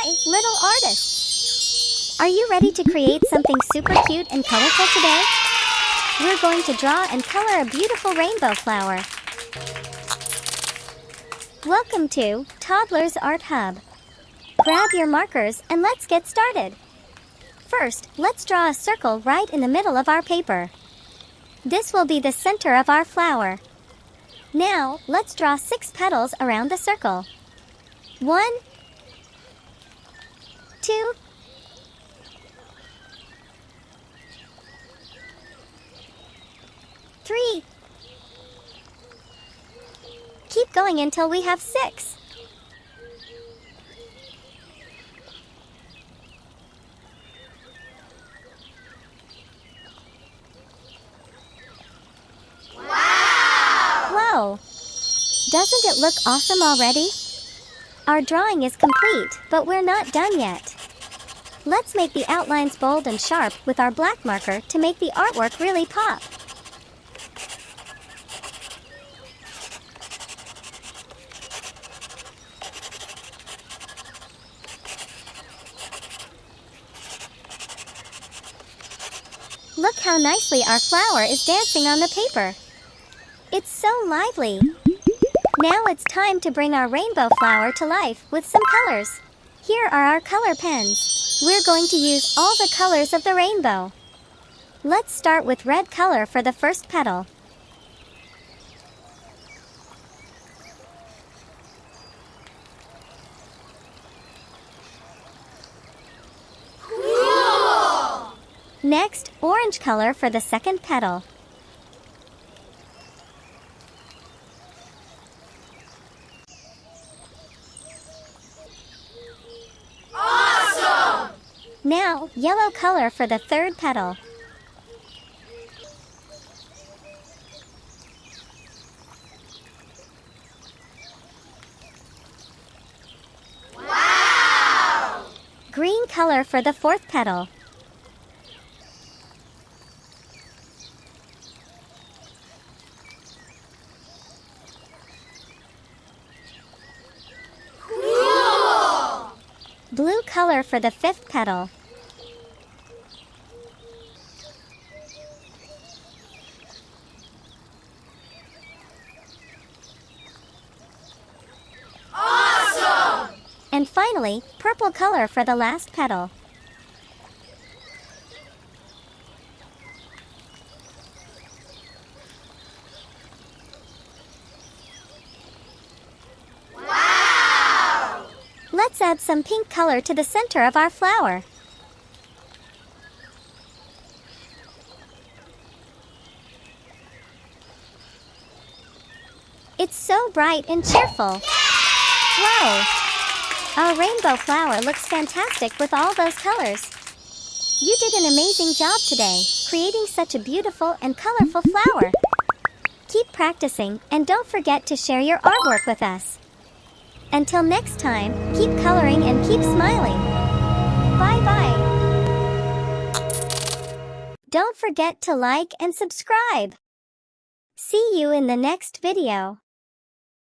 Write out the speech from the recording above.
Hi, little artists! Are you ready to create something super cute and colorful today? We're going to draw and color a beautiful rainbow flower. Welcome to Toddlers Art Hub. Grab your markers and let's get started. First, let's draw a circle right in the middle of our paper. This will be the center of our flower. Now, let's draw 6 petals around the circle. 1, 2, 3. Keep going until we have 6. Wow! Doesn't it look awesome already? Our drawing is complete, but we're not done yet. Let's make the outlines bold and sharp with our black marker to make the artwork really pop. Look how nicely our flower is dancing on the paper. It's so lively. Now it's time to bring our rainbow flower to life with some colors. Here are our color pens. We're going to use all the colors of the rainbow. Let's start with red color for the first petal. Cool! Next, orange color for the second petal. Now, yellow color for the third petal. Wow! Green color for the fourth petal. Cool! Blue color for the fifth petal. And finally, purple color for the last petal. Wow! Let's add some pink color to the center of our flower. It's so bright and cheerful. Wow! Our rainbow flower looks fantastic with all those colors. You did an amazing job today, creating such a beautiful and colorful flower. Keep practicing and don't forget to share your artwork with us. Until next time, keep coloring and keep smiling. Bye-bye. Don't forget to like and subscribe. See you in the next video.